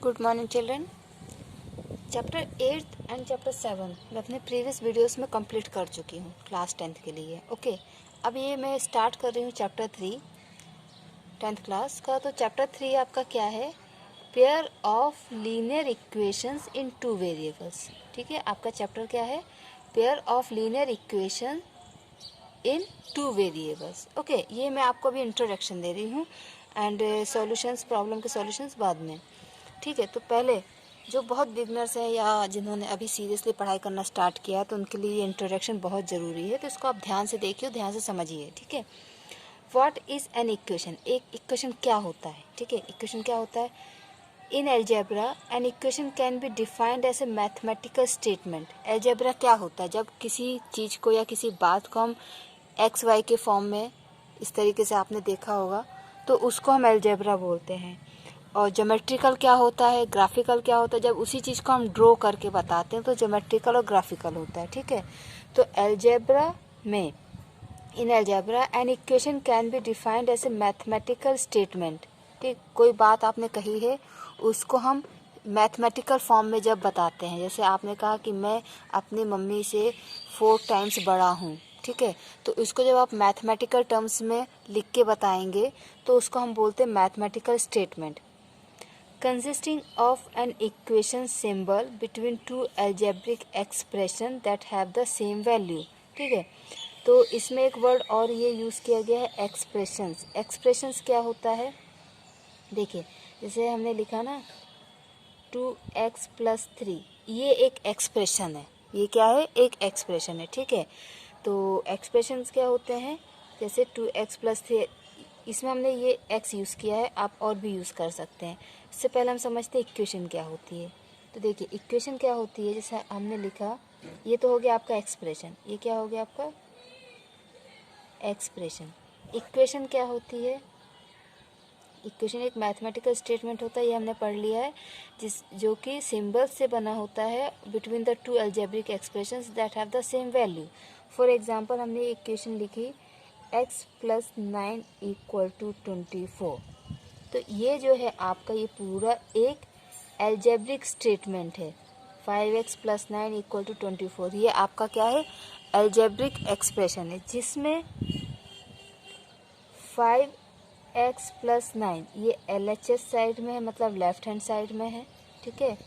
Good morning children. Chapter 8 and chapter 7 मैं अपने previous videos में कंप्लीट कर चुकी हूँ क्लास 10th के लिए। ओके, अब ये मैं स्टार्ट कर रही हूँ चैप्टर 3 10th क्लास का। तो चैप्टर 3 आपका क्या है? Pair of linear equations in two variables. ठीक है, आपका चैप्टर क्या है? Pair of linear equation in two variables. Okay, ये मैं आपको अभी इंट्रोडक्शन दे रही हूँ एंड सॉल्यूशंस, प्रॉब्लम के सॉल्यूशंस बाद में। ठीक है, तो पहले जो बहुत बिगनर्स हैं या जिन्होंने अभी सीरियसली पढ़ाई करना स्टार्ट किया है तो उनके लिए ये इंट्रोडक्शन बहुत ज़रूरी है, तो इसको आप ध्यान से देखिए, ध्यान से समझिए। ठीक है, व्हाट इज़ एन इक्वेशन? एक इक्वेशन क्या होता है? ठीक है, इक्वेशन क्या होता है? In algebra an equation can be defined as a mathematical statement. Algebra क्या होता है? जब किसी चीज़ को या किसी बात को हम एक्स वाई के फॉर्म में इस तरीके से आपने देखा होगा तो उसको हम एल्जेब्रा बोलते हैं। और ज्योमेट्रिकल क्या होता है, ग्राफिकल क्या होता है? जब उसी चीज़ को हम ड्रॉ करके बताते हैं तो ज्योमेट्रिकल और ग्राफिकल होता है। ठीक है, तो एल्जेब्रा में, in algebra an equation can be defined as a mathematical statement. ठीक, कोई बात आपने कही है उसको हम मैथमेटिकल फॉर्म में जब बताते हैं, जैसे आपने कहा कि मैं अपनी मम्मी से 4 टाइम्स बड़ा हूँ। ठीक है, तो इसको जब आप मैथमेटिकल टर्म्स में लिख के बताएंगे तो उसको हम बोलते हैं mathematical statement. Consisting of an equation symbol between two algebraic expression that have the same value। ठीक है, तो इसमें एक वर्ड और ये यूज़ किया गया है, एक्सप्रेशंस। एक्सप्रेशंस क्या होता है? देखिए, जैसे हमने लिखा ना 2x + 3, ये एक एक्सप्रेशन है। ये क्या है? एक एक्सप्रेशन है। ठीक है, तो एक्सप्रेशंस क्या होते हैं? जैसे 2x + 3, इसमें हमने ये x यूज़ किया है, आप और भी यूज़ कर सकते हैं। इससे पहले हम समझते हैं इक्वेशन क्या होती है। तो देखिए, इक्वेशन क्या होती है? जैसे हमने लिखा, ये तो हो गया आपका एक्सप्रेशन। ये क्या हो गया आपका? एक्सप्रेशन। इक्वेशन क्या होती है? इक्वेशन एक मैथमेटिकल स्टेटमेंट होता है, ये हमने पढ़ लिया है, जो कि सिंबल्स से बना होता है between the to algebraic expressions that have the same value. For example, हमने इक्वेशन लिखी x + 9 = 24। तो ये जो है आपका, ये पूरा एक एल्जेब्रिक स्टेटमेंट है। 5x + 9 = 24, ये आपका क्या है? एल्जेब्रिक एक्सप्रेशन है, जिसमें 5x + 9 ये LHS साइड में है, मतलब लेफ्ट हैंड साइड में है। ठीक है,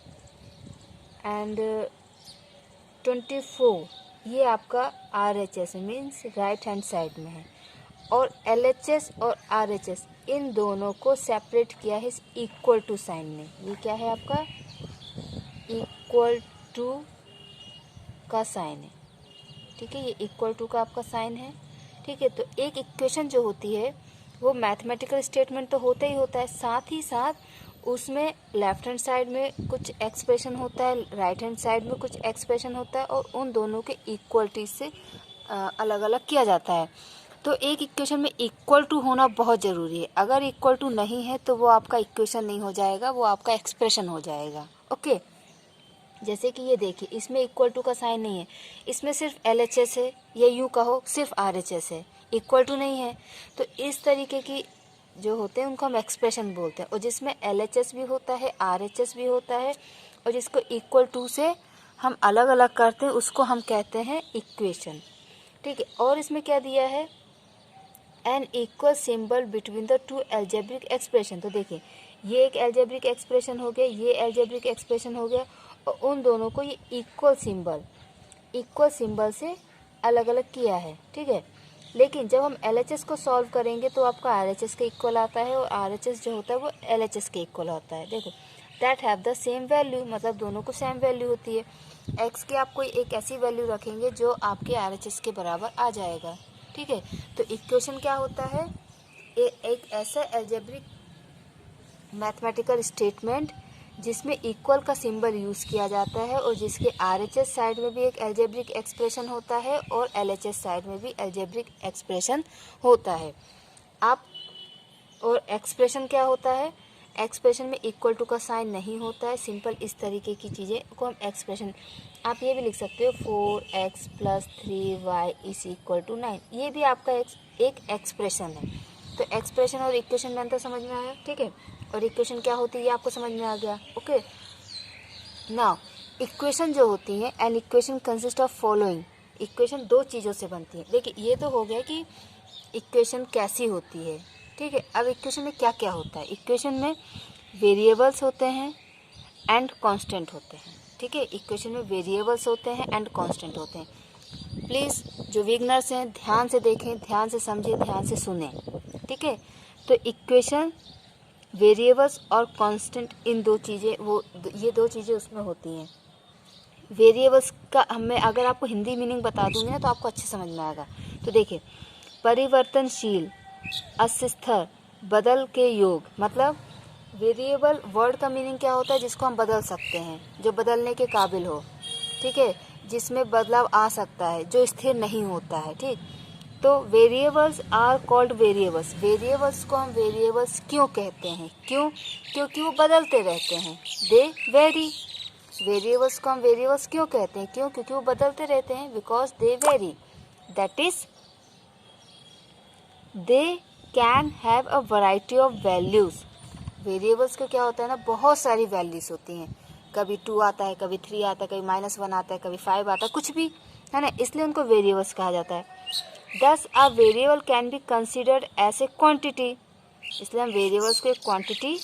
एंड 24 ये आपका RHS means right hand side में है। और LHS और RHS इन दोनों को सेपरेट किया है इक्वल टू साइन में। ये क्या है आपका? इक्वल टू का साइन है। ठीक है, ये इक्वल टू का आपका साइन है। ठीक है, तो एक इक्वेशन जो होती है वो मैथमेटिकल स्टेटमेंट तो होता ही होता है, साथ ही साथ उसमें लेफ्ट हैंड साइड में कुछ एक्सप्रेशन होता है, राइट हैंड साइड में कुछ एक्सप्रेशन होता है, और उन दोनों के इक्वलिटी से अलग अलग किया जाता है। तो एक इक्वेशन में इक्वल टू होना बहुत ज़रूरी है। अगर इक्वल टू नहीं है तो वो आपका इक्वेशन नहीं हो जाएगा, वो आपका एक्सप्रेशन हो जाएगा। ओके, जैसे कि ये देखिए, इसमें इक्वल टू का साइन नहीं है, इसमें सिर्फ LHS है, या यूँ कहो सिर्फ RHS है, इक्वल टू नहीं है। तो इस तरीके की जो होते हैं उनको हम एक्सप्रेशन बोलते हैं, और जिसमें LHS भी होता है, RHS भी होता है, और जिसको इक्वल टू से हम अलग अलग करते हैं उसको हम कहते हैं इक्वेशन। ठीक है, और इसमें क्या दिया है? An equal symbol between the two algebraic expression. तो देखिए, ये एक एल्जेब्रिक एक्सप्रेशन हो गया, ये एल्जेब्रिक एक्सप्रेशन हो गया, और उन दोनों को ये इक्वल सिंबल से अलग अलग किया है। ठीक है, लेकिन जब हम LHS को सॉल्व करेंगे तो आपका RHS के इक्वल आता है, और RHS जो होता है वो LHS के इक्वल होता है। देखो, that have the same value, मतलब दोनों को सेम वैल्यू होती है। x की आप कोई एक ऐसी वैल्यू रखेंगे जो आपके RHS के बराबर आ जाएगा। ठीक है, तो इक्वेशन क्या होता है? एक ऐसा एल्जेब्रिक मैथमेटिकल स्टेटमेंट जिसमें इक्वल का सिंबल यूज़ किया जाता है, और जिसके RHS साइड में भी एक एल्जेब्रिक एक्सप्रेशन होता है और LHS साइड में भी एल्जेब्रिक एक्सप्रेशन होता है। आप, और एक्सप्रेशन क्या होता है? एक्सप्रेशन में इक्वल टू का साइन नहीं होता है। सिंपल इस तरीके की चीज़ें को हम एक्सप्रेशन, आप ये भी लिख सकते हो 4x + 3y = 9, ये भी आपका एक एक्सप्रेशन है। तो एक्सप्रेशन और इक्वेशन में अंतर समझ में आया? ठीक है, और इक्वेशन क्या होती है ये आपको समझ में आ गया। ओके, नाउ इक्वेशन जो होती है, an equation consist of following. Equation दो चीज़ों से बनती है। देखिए ये तो हो गया कि इक्वेशन कैसी होती है, ठीक है। अब इक्वेशन में क्या क्या होता है, इक्वेशन में वेरिएबल्स होते हैं एंड कांस्टेंट होते हैं, ठीक है। इक्वेशन में वेरिएबल्स होते हैं एंड कांस्टेंट होते हैं। प्लीज़ जो बिगनर्स हैं ध्यान से देखें, ध्यान से समझें, ध्यान से सुनें, ठीक है। तो इक्वेशन, वेरिएबल्स और कांस्टेंट, इन दो चीज़ें, वो ये दो चीज़ें उसमें होती हैं। वेरिएबल्स का मैं अगर आपको हिंदी मीनिंग बता दूंगी ना तो आपको अच्छे समझ में आएगा। तो देखिए, परिवर्तनशील, अस्थिर, बदल के योग, मतलब वेरिएबल वर्ड का मीनिंग क्या होता है, जिसको हम बदल सकते हैं, जो बदलने के काबिल हो, ठीक है, जिसमें बदलाव आ सकता है, जो स्थिर नहीं होता है, ठीक। तो variables are called variables. Variables को हम वेरिएबल्स क्यों कहते हैं, क्यों, क्योंकि वो बदलते रहते हैं, दे वेरी। वेरिएबल्स को हम वेरिएबल्स क्यों कहते हैं, क्यों, क्योंकि वो बदलते रहते हैं, because they very, that is they can have a variety of values. Variables का क्या होता है ना, बहुत सारी वैल्यूज़ होती हैं, कभी 2 आता है, कभी 3 आता है, कभी -1 आता है, कभी 5 आता है, कुछ भी है ना, इसलिए उनको वेरिएबल्स कहा जाता है। Thus a variable can be considered as a quantity, इसलिए हम वेरिएबल्स को एक क्वांटिटी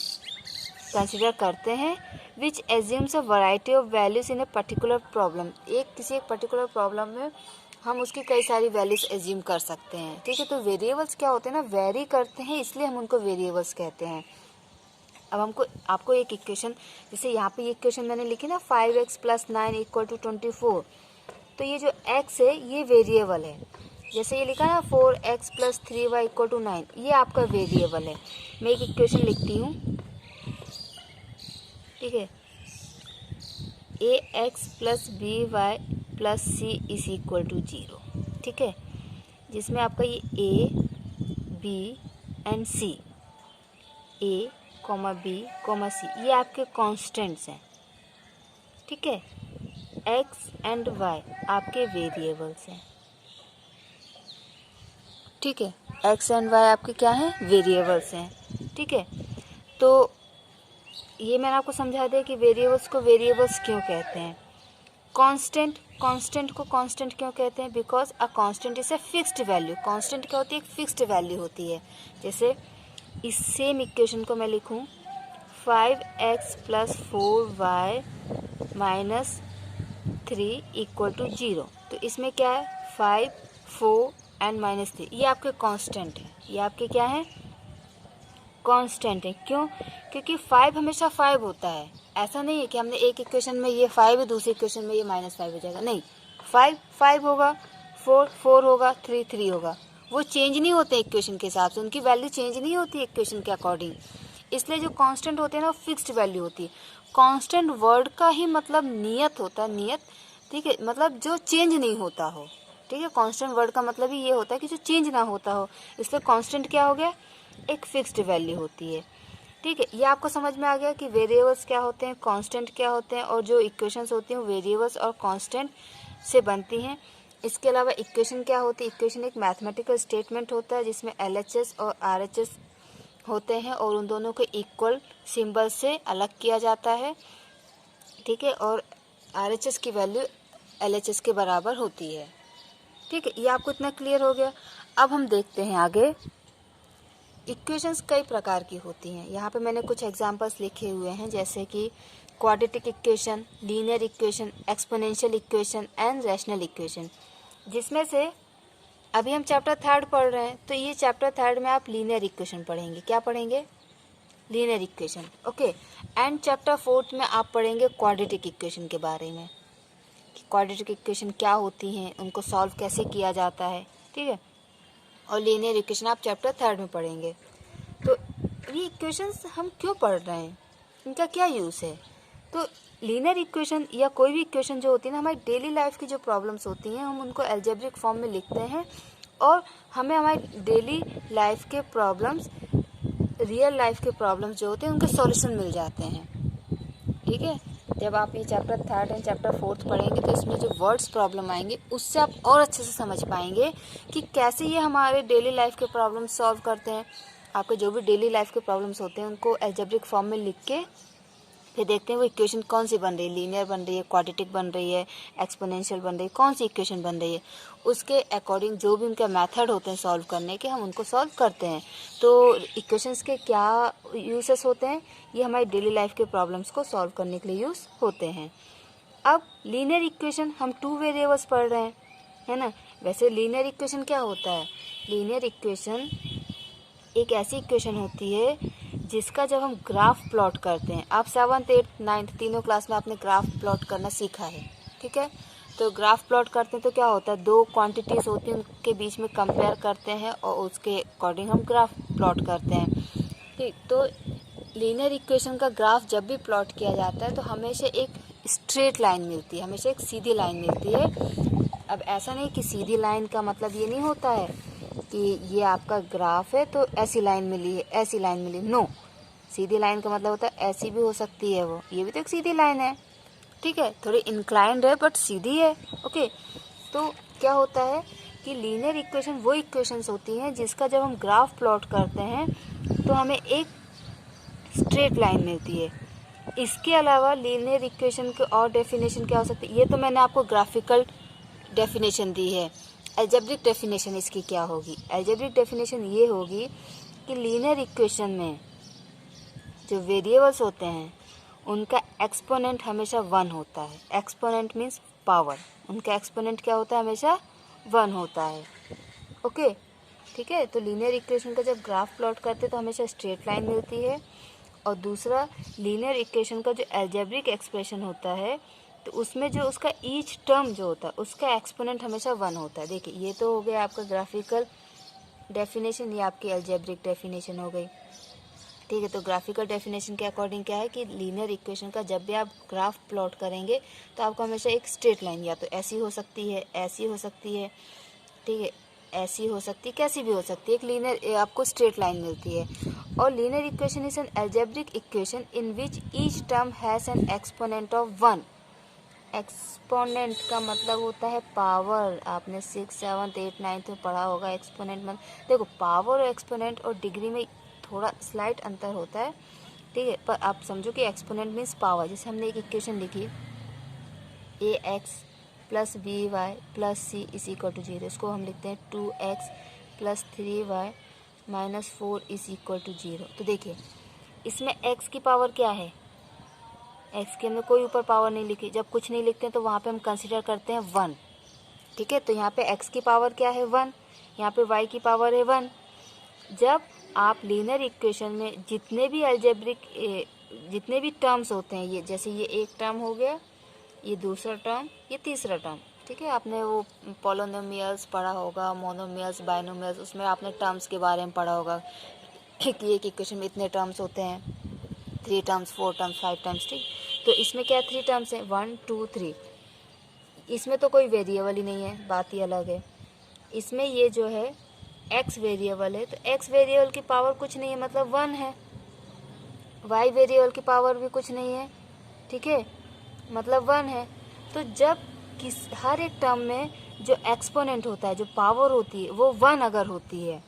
कंसिडर करते हैं, which assumes a variety of values in a particular problem. किसी एक पर्टिकुलर प्रॉब्लम में हम उसकी कई सारी वैल्यूज एज्यूम कर सकते हैं, ठीक है। तो वेरिएबल्स क्या होते हैं ना, वेरी करते हैं, इसलिए हम उनको वेरिएबल्स कहते हैं। अब आपको एक इक्वेशन, जैसे यहाँ पे ये इक्वेशन मैंने लिखी ना 5x + 9 = 24, तो ये जो x है ये वेरिएबल है। जैसे ये लिखा ना 4x + 3y = 9, ये आपका वेरिएबल है। मैं एक इक्वेशन लिखती हूँ, ठीक है, ax + by + c = 0, ठीक है, जिसमें आपका ये a, b and c, a, b, c, ये आपके कांस्टेंट्स हैं, ठीक है। x एंड y आपके वेरिएबल्स हैं, ठीक है। x एंड y आपके क्या हैं, वेरिएबल्स हैं, ठीक है। तो ये मैंने आपको समझा दिया कि वेरिएबल्स को वेरिएबल्स क्यों कहते हैं। कांस्टेंट को कांस्टेंट क्यों कहते हैं, because a constant is a fixed value. Constant क्या होती है, एक फिक्स्ड वैल्यू होती है। जैसे इस सेम इक्वेशन को मैं लिखूं 5x + 4y - 3 = 0, तो इसमें क्या है 5, 4 एंड -3, ये आपके कांस्टेंट है, ये आपके क्या है, कांस्टेंट है। क्यों, क्योंकि 5 हमेशा 5 होता है। ऐसा नहीं है कि हमने एक इक्वेशन में ये 5 है, दूसरी इक्वेशन में ये -5 हो जाएगा, नहीं, 5 5 होगा, 4 4 होगा, 3 3 होगा। वो चेंज नहीं होते इक्वेशन के हिसाब से, उनकी वैल्यू चेंज नहीं होती इक्वेशन के अकॉर्डिंग। इसलिए जो कांस्टेंट होते हैं ना, वो फिक्स्ड वैल्यू होती है। कांस्टेंट वर्ड का ही मतलब नियत होता है, नियत, ठीक है, मतलब जो चेंज नहीं होता हो, ठीक है। कांस्टेंट वर्ड का मतलब ही ये होता है कि जो चेंज ना होता हो, इसलिए कांस्टेंट क्या हो गया, एक फिक्स्ड वैल्यू होती है, ठीक है। ये आपको समझ में आ गया कि वेरिएबल्स क्या होते हैं, कांस्टेंट क्या होते हैं, और जो इक्वेशंस होती हैं वेरिएबल्स और कांस्टेंट से बनती हैं। इसके अलावा इक्वेशन क्या होती है, इक्वेशन एक मैथमेटिकल स्टेटमेंट होता है जिसमें LHS और RHS होते हैं और उन दोनों को इक्वल सिंबल से अलग किया जाता है, ठीक है, और RHS की वैल्यू LHS के बराबर होती है, ठीक है। ये आपको इतना क्लियर हो गया। अब हम देखते हैं आगे। इक्वेशंस कई प्रकार की होती हैं, यहाँ पे मैंने कुछ एग्जांपल्स लिखे हुए हैं, जैसे कि quadratic equation, linear equation, exponential equation and rational equation, जिसमें से अभी हम चैप्टर 3 पढ़ रहे हैं, तो ये चैप्टर 3 में आप लीनियर इक्वेशन पढ़ेंगे। क्या पढ़ेंगे, linear equation, okay. And chapter 4 में आप पढ़ेंगे क्वाड्रेटिक इक्वेशन के बारे में, कि क्वाड्रेटिक इक्वेशन क्या होती हैं, उनको सॉल्व कैसे किया जाता है, ठीक है। और लीनियर इक्वेशन आप चैप्टर 3 में पढ़ेंगे। तो ये इक्वेशंस हम क्यों पढ़ रहे हैं, इनका क्या यूज़ है। तो लीनियर इक्वेशन या कोई भी इक्वेशन जो होती है ना, हमारी डेली लाइफ की जो प्रॉब्लम्स होती हैं, हम उनको अलजेब्रिक फॉर्म में लिखते हैं और हमें हमारी डेली लाइफ के प्रॉब्लम्स, रियल लाइफ के प्रॉब्लम्स जो होते हैं, उनके सॉल्यूशन मिल जाते हैं, ठीक है। जब आप ये चैप्टर 3 एंड चैप्टर 4 पढ़ेंगे तो इसमें जो वर्ड्स प्रॉब्लम आएंगे उससे आप और अच्छे से समझ पाएंगे कि कैसे ये हमारे डेली लाइफ के प्रॉब्लम सॉल्व करते हैं। आपके जो भी डेली लाइफ के प्रॉब्लम्स होते हैं उनको अलजेब्रिक फॉर्म में लिख के फिर देखते हैं वो इक्वेशन कौन सी बन रही है, लीनियर बन रही है, क्वाड्रेटिक बन रही है, एक्सपोनेंशियल बन रही है, कौन सी इक्वेशन बन रही है, उसके अकॉर्डिंग जो भी उनके मेथड होते हैं सॉल्व करने के, हम उनको सॉल्व करते हैं। तो इक्वेशंस के क्या यूसेस होते हैं, ये हमारी डेली लाइफ के प्रॉब्लम्स को सॉल्व करने के लिए यूज़ होते हैं। अब लीनियर इक्वेशन हम 2 वेरिएबल्स पढ़ रहे हैं, है ना। वैसे लीनियर इक्वेशन क्या होता है, लीनियर इक्वेशन एक ऐसी इक्वेशन होती है जिसका जब हम ग्राफ प्लॉट करते हैं, आप 7th 8th 9th तीनों क्लास में आपने ग्राफ प्लॉट करना सीखा है, ठीक है। तो ग्राफ प्लॉट करते हैं तो क्या होता है, 2 क्वांटिटीज़ होती हैं उनके बीच में कंपेयर करते हैं और उसके अकॉर्डिंग हम ग्राफ प्लॉट करते हैं, ठीक। तो लीनियर इक्वेशन का ग्राफ जब भी प्लॉट किया जाता है तो हमेशा एक स्ट्रेट लाइन मिलती है, हमेशा एक सीधी लाइन मिलती है। अब ऐसा नहीं कि सीधी लाइन का मतलब ये नहीं होता है कि ये आपका ग्राफ है तो ऐसी लाइन मिली है, ऐसी लाइन मिली, नो। सीधी लाइन का मतलब होता है ऐसी भी हो सकती है, वो ये भी तो एक सीधी लाइन है, ठीक है, थोड़ी इंक्लाइंड है बट सीधी है, ओके। तो क्या होता है कि लीनियर इक्वेशन वो इक्वेशंस होती हैं जिसका जब हम ग्राफ प्लॉट करते हैं तो हमें एक स्ट्रेट लाइन मिलती है। इसके अलावा लीनियर इक्वेशन के और डेफिनेशन क्या हो सकती है, ये तो मैंने आपको ग्राफिकल डेफिनेशन दी है। अलजेब्रिक डेफिनेशन इसकी क्या होगी, अलजेब्रिक डेफिनेशन ये होगी कि लीनियर इक्वेशन में जो वेरिएबल्स होते हैं उनका एक्सपोनेंट हमेशा 1 होता है। एक्सपोनेंट मीन्स पावर, उनका एक्सपोनेंट क्या होता है, हमेशा 1 होता है, ओके, ठीक है। तो लीनियर इक्वेशन का जब ग्राफ प्लॉट करते हैं तो हमेशा स्ट्रेट लाइन मिलती है। और दूसरा, लीनियर इक्वेशन का जो अलजेब्रिक एक्सप्रेशन होता है तो उसमें जो उसका ईच टर्म जो होता है उसका एक्सपोनेंट हमेशा 1 होता है। देखिए ये तो हो गया आपका ग्राफिकल डेफिनेशन, ये आपकी अलजेब्रिक डेफिनेशन हो गई, ठीक है। तो ग्राफिकल डेफिनेशन के अकॉर्डिंग क्या है कि लीनियर इक्वेशन का जब भी आप ग्राफ प्लॉट करेंगे तो आपको हमेशा एक स्ट्रेट लाइन या तो ऐसी हो सकती है, ऐसी हो सकती है, ठीक है, ऐसी हो सकती है, कैसी भी हो सकती है, एक लीनियर आपको स्ट्रेट लाइन मिलती है। और linear equation is an algebraic equation in which each term has an exponent of 1। Exponent का मतलब होता है पावर, आपने 6th 7th 8th 9th में पढ़ा होगा एक्सपोनेंट मतलब, देखो पावर और एक्सपोनेंट और डिग्री में थोड़ा स्लाइट अंतर होता है, ठीक है, पर आप समझो कि एक्सपोनेंट मीन्स पावर। जैसे हमने एक इक्वेशन लिखी ax plus b y plus c is equal to 0, इसको हम लिखते हैं 2x plus 3y minus 4 is equal to 0। तो देखिए इसमें x की पावर क्या है, x की हमने कोई ऊपर पावर नहीं लिखी, जब कुछ नहीं लिखते हैं तो वहाँ पे हम कंसीडर करते हैं 1, ठीक है। तो यहाँ पे x की पावर क्या है 1, यहाँ पे y की पावर है 1। जब आप लीनियर इक्वेशन में जितने भी अलजेब्रिक जितने भी टर्म्स होते हैं, ये जैसे ये एक टर्म हो गया, ये दूसरा टर्म, ये तीसरा टर्म, ठीक है। आपने वो पॉलिनोमियल्स पढ़ा होगा, मोनोमियल्स, बाइनोमियल्स, उसमें आपने टर्म्स के बारे में पढ़ा होगा कि एक इक्वेशन में इतने टर्म्स होते हैं, 3 टर्म्स 4 टर्म्स 5 टर्म्स, ठीक। तो इसमें क्या 3 टर्म्स हैं, 1 2 3, इसमें तो कोई वेरिएबल ही नहीं है, बात ही अलग है। इसमें ये जो है x वेरिएबल है, तो x वेरिएबल की पावर कुछ नहीं है मतलब 1 है, y वेरिएबल की पावर भी कुछ नहीं है, ठीक है, मतलब 1 है। तो जब हर एक टर्म में जो एक्सपोनेंट होता है, जो पावर होती है वो 1 अगर होती है,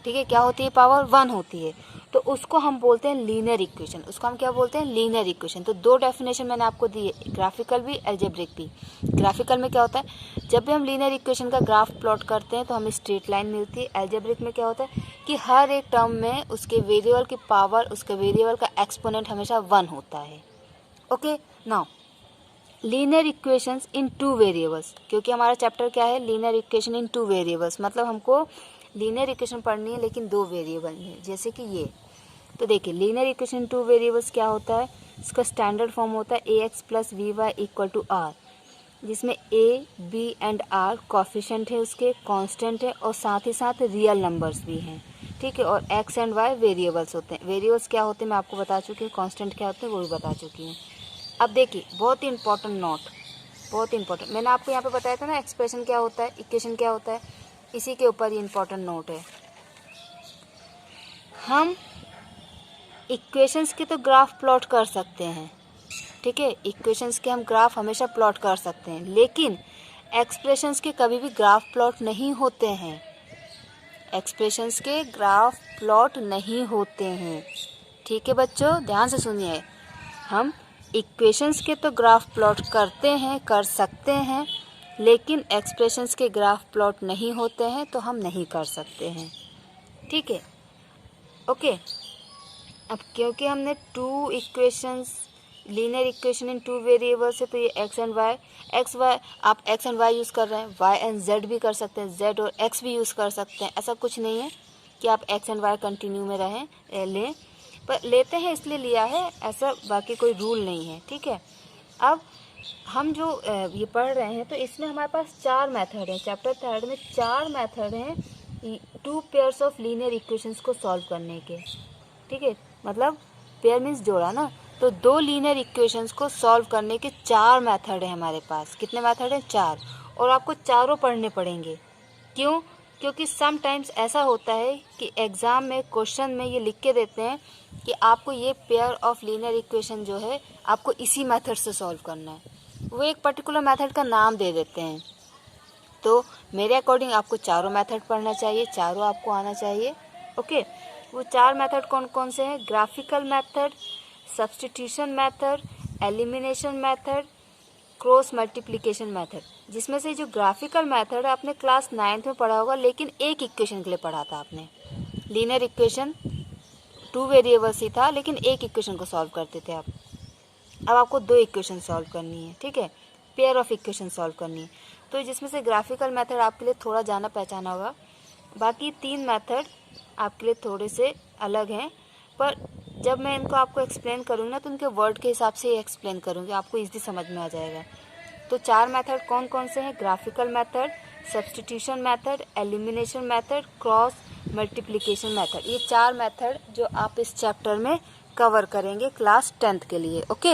ठीक है, क्या होती है, पावर 1 होती है, तो उसको हम बोलते हैं लीनियर इक्वेशन। उसको हम क्या बोलते हैं, लीनियर इक्वेशन। तो 2 डेफिनेशन मैंने आपको दी है, ग्राफिकल भी अलजेब्रिक भी। ग्राफिकल में क्या होता है, जब भी हम लीनियर इक्वेशन का ग्राफ प्लॉट करते हैं तो हमें स्ट्रेट लाइन मिलती है। अलजेब्रिक में क्या होता है कि हर एक टर्म में उसके वेरिएबल की पावर, उसके वेरिएबल का एक्सपोनेंट हमेशा 1 होता है, ओके। नाउ लीनियर इक्वेशंस इन 2 वेरिएबल्स, क्योंकि हमारा चैप्टर क्या है, लीनियर इक्वेशन इन 2 वेरिएबल्स, मतलब हमको लीनियर इक्वेशन पढ़नी है लेकिन 2 वेरिएबल में, जैसे कि ये। तो देखिए लीनियर इक्वेशन 2 वेरिएबल्स क्या होता है, इसका स्टैंडर्ड फॉर्म होता है ax plus v y equal to r, जिसमें a b and r coefficient है, उसके कांस्टेंट है और साथ ही साथ रियल नंबर्स भी हैं, ठीक है। और x एंड y वेरिएबल्स होते हैं। वेरिएबल्स क्या होते हैं मैं आपको बता चुकी हूँ, कांस्टेंट क्या होते हैं वो भी बता चुकी हूँ। अब देखिए बहुत ही इंपॉर्टेंट नोट, बहुत इंपॉर्टेंट, मैंने आपको यहाँ पे बताया था ना एक्सप्रेशन क्या होता है, इक्वेशन क्या होता है, इसी के ऊपर ये इंपॉर्टेंट नोट है। हम इक्वेशंस के तो ग्राफ प्लॉट कर सकते हैं, ठीक है, इक्वेशंस के हम ग्राफ हमेशा प्लॉट कर सकते हैं, लेकिन एक्सप्रेशंस के कभी भी ग्राफ प्लॉट नहीं होते हैं, एक्सप्रेशंस के ग्राफ प्लॉट नहीं होते हैं। ठीक है बच्चों, ध्यान से सुनिए। हम इक्वेशंस के तो ग्राफ प्लॉट करते हैं, कर सकते हैं, लेकिन एक्सप्रेशंस के ग्राफ प्लॉट नहीं होते हैं तो हम नहीं कर सकते हैं। ठीक है, ओके। अब क्योंकि हमने two equations, linear equation in two variables है, तो ये x and y, x y, आप एक्स एंड वाई यूज़ कर रहे हैं, वाई एंड जेड भी कर सकते हैं, जेड और एक्स भी यूज़ कर सकते हैं। ऐसा कुछ नहीं है कि आप एक्स एंड वाई कंटिन्यू में लें, पर लेते हैं इसलिए लिया है, ऐसा बाकी कोई रूल नहीं है। ठीक है, अब हम जो ये पढ़ रहे हैं तो इसमें हमारे पास 4 मेथड हैं। चैप्टर 3 में 4 मेथड हैं two pairs of linear equations को सॉल्व करने के। ठीक है, मतलब पेयर मीन्स जोड़ा ना, तो 2 लीनियर इक्वेशंस को सॉल्व करने के 4 मेथड हैं हमारे पास। कितने मेथड हैं? 4। और आपको चारों पढ़ने पड़ेंगे। क्यों? क्योंकि सम टाइम्स ऐसा होता है कि एग्ज़ाम में क्वेश्चन में ये लिख के देते हैं कि आपको ये पेयर ऑफ लीनियर इक्वेशन जो है आपको इसी मेथड से सॉल्व करना है। वो एक पर्टिकुलर मेथड का नाम दे देते हैं। तो मेरे अकॉर्डिंग आपको चारों मेथड पढ़ना चाहिए, चारों आपको आना चाहिए। ओके, वो 4 मेथड कौन कौन से हैं? Graphical method, substitution method, elimination method, cross multiplication method. जिसमें से जो ग्राफिकल मेथड है आपने क्लास 9th में पढ़ा होगा, लेकिन एक इक्वेशन के लिए पढ़ा था आपने। लीनियर इक्वेशन 2 वेरिएबल्स ही था, लेकिन एक इक्वेशन को सॉल्व करते थे आप। अब आपको 2 इक्वेशन सॉल्व करनी है। ठीक है, पेयर ऑफ इक्वेशन सॉल्व करनी है। तो जिसमें से ग्राफिकल मेथड आपके लिए थोड़ा जाना पहचाना होगा, बाकी 3 मेथड आपके लिए थोड़े से अलग हैं, पर जब मैं इनको आपको एक्सप्लेन करूँगी ना तो उनके वर्ड के हिसाब से ही एक्सप्लेन करूँगी, आपको इजीली समझ में आ जाएगा। तो 4 मेथड कौन कौन से हैं? Graphical method, substitution method, elimination method, cross multiplication method. ये 4 मेथड जो आप इस चैप्टर में कवर करेंगे क्लास 10th के लिए। ओके।